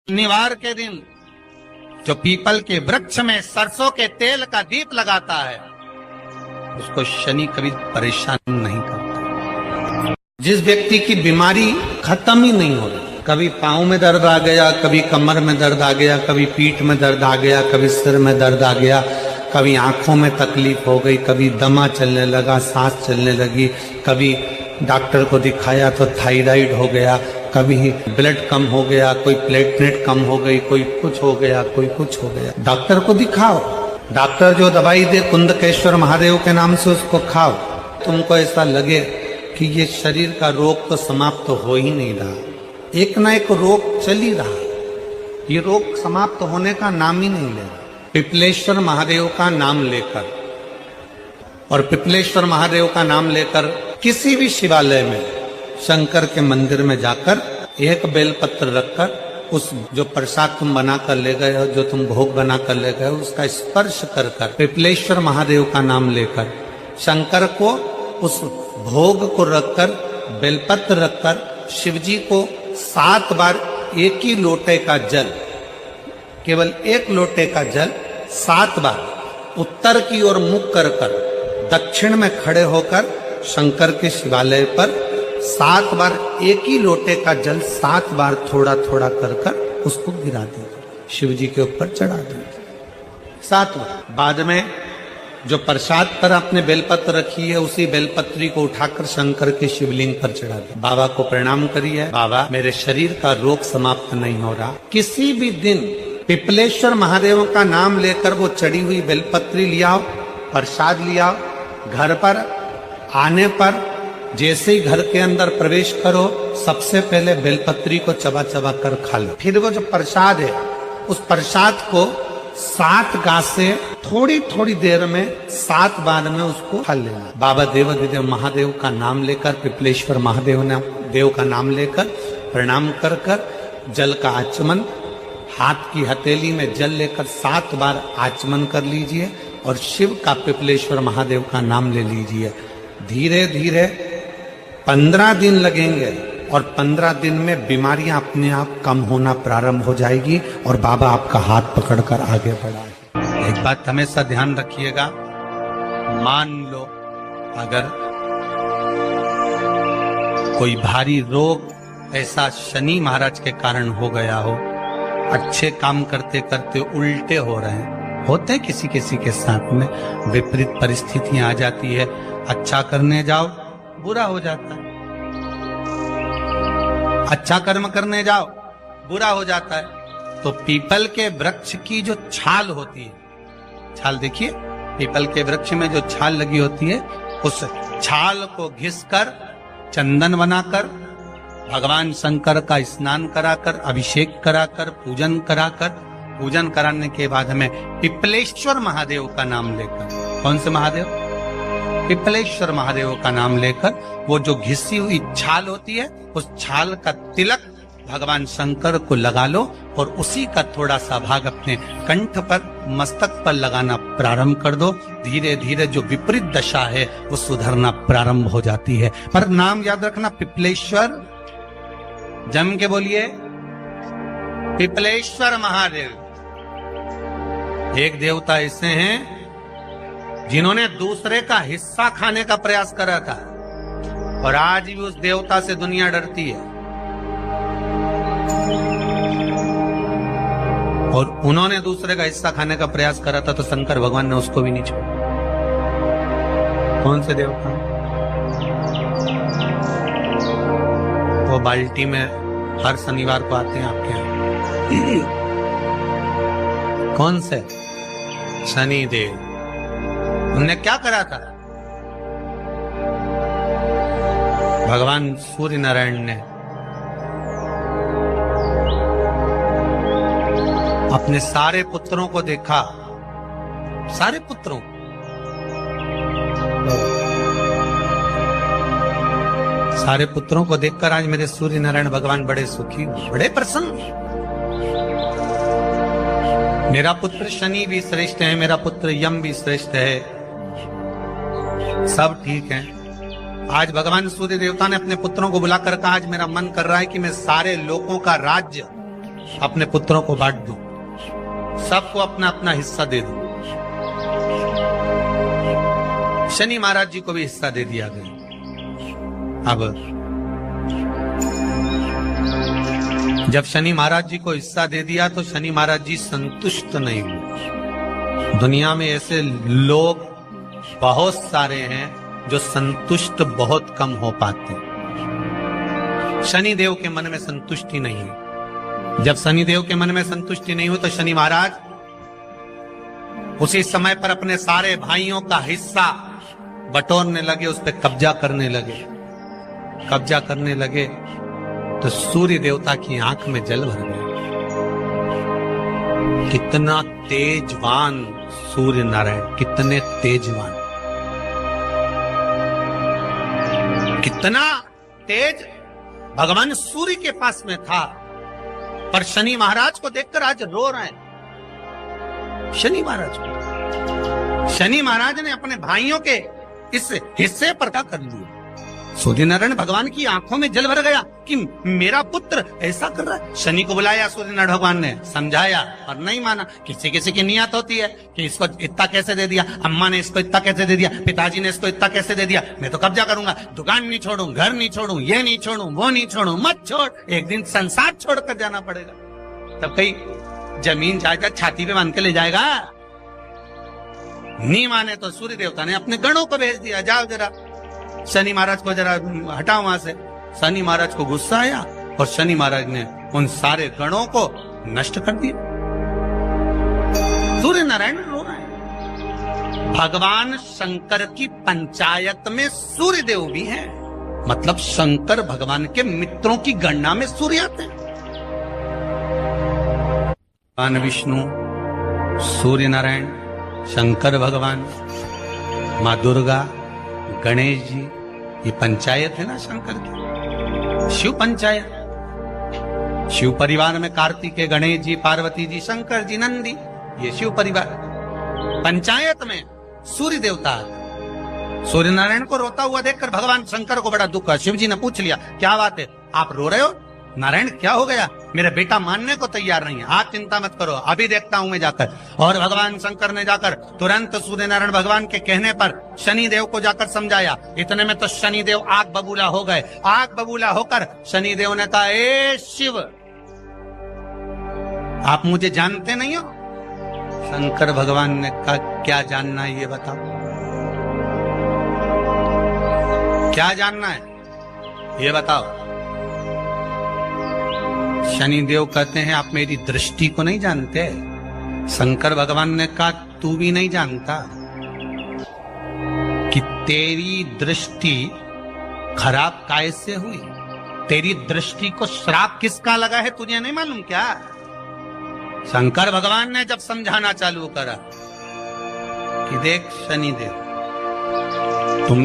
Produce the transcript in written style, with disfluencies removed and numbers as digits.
शनिवार के दिन जो पीपल के वृक्ष में सरसों के तेल का दीप लगाता है उसको शनि कभी परेशान नहीं करता। जिस व्यक्ति की बीमारी खत्म ही नहीं हो रही, कभी पांव में दर्द आ गया, कभी कमर में दर्द आ गया, कभी पीठ में दर्द आ गया, कभी सिर में दर्द आ गया, कभी आंखों में तकलीफ हो गई, कभी दमा चलने लगा, सांस चलने लगी, कभी डॉक्टर को दिखाया तो थायराइड हो गया, कभी ब्लड कम हो गया, कोई प्लेटलेट कम हो गई, कोई कुछ हो गया, कोई कुछ हो गया, डॉक्टर को दिखाओ। डॉक्टर जो दवाई दे कुंदकेश्वर महादेव के नाम से उसको खाओ। तुमको ऐसा लगे कि ये शरीर का रोग तो समाप्त हो ही नहीं रहा, एक ना एक रोग चल ही रहा, ये रोग समाप्त होने का नाम ही नहीं ले रहा। पिपलेश्वर महादेव का नाम लेकर और पिपलेश्वर महादेव का नाम लेकर किसी भी शिवालय में, शंकर के मंदिर में जाकर एक बेलपत्र रखकर उस जो प्रसाद तुम बना कर ले गए हो, जो तुम भोग बना कर ले गए हो, उसका स्पर्श कर कर पिपलेश्वर महादेव का नाम लेकर शंकर को उस भोग को रखकर, बेलपत्र रखकर शिवजी को 7 बार एक ही लोटे का जल, केवल एक लोटे का जल 7 बार उत्तर की ओर मुख कर कर दक्षिण में खड़े होकर शंकर के शिवालय पर 7 बार एक ही लोटे का जल 7 बार थोड़ा थोड़ा कर कर उसको गिरा दीजिए, शिव जी के ऊपर चढ़ा दीजिए 7 बार। बाद में जो प्रसाद पर आपने बेलपत्र रखी है उसी बेलपत्री को उठाकर शंकर के शिवलिंग पर चढ़ा दीजिए। बाबा को प्रणाम करिए, बाबा मेरे शरीर का रोग समाप्त नहीं हो रहा। किसी भी दिन पिपलेश्वर महादेव का नाम लेकर वो चढ़ी हुई बेलपत्री लियाओ, प्रसाद लियाओ, घर पर आने पर जैसे ही घर के अंदर प्रवेश करो सबसे पहले बेलपत्री को चबा चबा कर खा लो। फिर वो जो प्रसाद है उस प्रसाद को 7 गांठ से थोड़ी थोड़ी देर में 7 बार में उसको खा लेना। बाबा देवाधिदेव महादेव का नाम लेकर, पिपलेश्वर महादेव देव का नाम लेकर प्रणाम कर कर जल का आचमन, हाथ की हथेली में जल लेकर 7 बार आचमन कर लीजिए और शिव का पिपलेश्वर महादेव का नाम ले लीजिए। धीरे धीरे 15 दिन लगेंगे और 15 दिन में बीमारियां अपने आप कम होना प्रारंभ हो जाएगी और बाबा आपका हाथ पकड़कर आगे बढ़ाएंगे। एक बात हमेशा ध्यान रखिएगा, मान लो अगर कोई भारी रोग ऐसा शनि महाराज के कारण हो गया हो, अच्छे काम करते करते उल्टे हो रहे हैं, होते हैं किसी किसी के साथ में, विपरीत परिस्थितियां आ जाती है, अच्छा करने जाओ बुरा हो जाता है, अच्छा कर्म करने जाओ बुरा हो जाता है। तो पीपल के वृक्ष की जो छाल होती है, छाल देखिए, पीपल के वृक्ष में जो छाल लगी होती है उस छाल को घिसकर चंदन बनाकर भगवान शंकर का स्नान कराकर, अभिषेक कराकर, पूजन कराकर, पूजन कराने के बाद हमें पिपलेश्वर महादेव का नाम लेकर, कौन से महादेव? पिपलेश्वर महादेव का नाम लेकर वो जो घिसी हुई छाल होती है उस छाल का तिलक भगवान शंकर को लगा लो और उसी का थोड़ा सा भाग अपने कंठ पर, मस्तक पर लगाना प्रारंभ कर दो। धीरे धीरे जो विपरीत दशा है वो सुधरना प्रारंभ हो जाती है। पर नाम याद रखना, पिपलेश्वर, जम के बोलिए पिपलेश्वर महादेव। एक देवता ऐसे हैं जिन्होंने दूसरे का हिस्सा खाने का प्रयास करा था और आज भी उस देवता से दुनिया डरती है। और उन्होंने दूसरे का हिस्सा खाने का प्रयास करा था तो शंकर भगवान ने उसको भी नहीं छोड़ा। कौन से देवता? वो बाल्टी में हर शनिवार को आते हैं आपके यहाँ। कौन से? शनिदेव। उन्होंने क्या करा था? भगवान सूर्य नारायण ने अपने सारे पुत्रों को देखा, सारे पुत्रों, सारे पुत्रों को देखकर आज मेरे सूर्य नारायण भगवान बड़े सुखी, बड़े प्रसन्न। मेरा पुत्र शनि भी श्रेष्ठ है, मेरा पुत्र यम भी श्रेष्ठ है, सब ठीक है। आज भगवान सूर्य देवता ने अपने पुत्रों को बुलाकर कहा, आज मेरा मन कर रहा है कि मैं सारे लोगों का राज्य अपने पुत्रों को बांट दो, सबको अपना अपना हिस्सा दे दो। शनि महाराज जी को भी हिस्सा दे दिया गया। अब जब शनि महाराज जी को हिस्सा दे दिया तो शनि महाराज जी संतुष्ट नहीं हुए। दुनिया में ऐसे लोग बहुत सारे हैं जो संतुष्ट बहुत कम हो पाते हैं। शनि देव के मन में संतुष्टि नहीं है। जब शनि देव के मन में संतुष्टि नहीं हो तो शनि महाराज उसी समय पर अपने सारे भाइयों का हिस्सा बटोरने लगे, उस पर कब्जा करने लगे। कब्जा करने लगे तो सूर्य देवता की आंख में जल भर गया। कितना तेजवान सूर्य नारायण, कितने तेजवान, कितना तेज भगवान सूर्य के पास में था। पर शनि महाराज को देखकर आज रो रहे हैं। शनि महाराज को, शनि महाराज ने अपने भाइयों के इस हिस्से पर क्या कर लिया। सूर्य नारायण भगवान की आंखों में जल भर गया कि मेरा पुत्र ऐसा कर रहा है। शनि को बुलाया सूर्य नारायण भगवान ने, समझाया और नहीं माना। किसी किसी की नियत होती है कि इसको इतना कैसे दे दिया, अम्मा ने इसको इतना कैसे दे दिया, पिताजी ने इसको इतना कैसे दे दिया, मैं तो कब्जा करूंगा, दुकान नहीं छोड़ूं, घर नहीं छोड़ूं, ये नहीं छोड़ूं, वो नहीं छोड़ूं। मत छोड़, एक दिन संसार छोड़कर जाना पड़ेगा। तब कहीं जमीन जायदाद छाती पे बांध के ले जाएगा। नहीं माने तो सूर्य देवता ने अपने गणों को भेज दिया, जाओ जरा शनि महाराज को जरा हटाओ वहां से। शनि महाराज को गुस्सा आया और शनि महाराज ने उन सारे गणों को नष्ट कर दिया। सूर्य नारायण रो रहे हैं। भगवान शंकर की पंचायत में सूर्य देव भी हैं, मतलब शंकर भगवान के मित्रों की गणना में सूर्य आते हैं। भगवान विष्णु, सूर्य नारायण, शंकर भगवान, माँ दुर्गा, गणेश जी, ये पंचायत है ना शंकर की, शिव पंचायत। शिव परिवार में कार्तिकेय, गणेश जी, पार्वती जी, शंकर जी, नंदी, ये शिव परिवार। पंचायत में सूर्य देवता। सूर्य नारायण को रोता हुआ देखकर भगवान शंकर को बड़ा दुख हुआ। शिव जी ने पूछ लिया, क्या बात है, आप रो रहे हो? नारायण क्या हो गया? मेरा बेटा मानने को तैयार नहीं है। आप चिंता मत करो, अभी देखता हूं मैं जाकर। और भगवान शंकर ने जाकर तुरंत सूर्य नारायण भगवान के कहने पर शनि देव को जाकर समझाया। इतने में तो शनि देव आग बबूला हो गए। आग बबूला होकर शनि देव ने कहा, ए शिव, आप मुझे जानते नहीं हो? शंकर भगवान ने कहा, क्या जानना है ये बताओ, क्या जानना है ये बताओ। शनि देव कहते हैं, आप मेरी दृष्टि को नहीं जानते। शंकर भगवान ने कहा, तू भी नहीं जानता कि तेरी दृष्टि खराब कैसे हुई। तेरी दृष्टि को श्राप किसका लगा है तुझे नहीं मालूम क्या? शंकर भगवान ने जब समझाना चालू करा कि देख शनि देव, तुम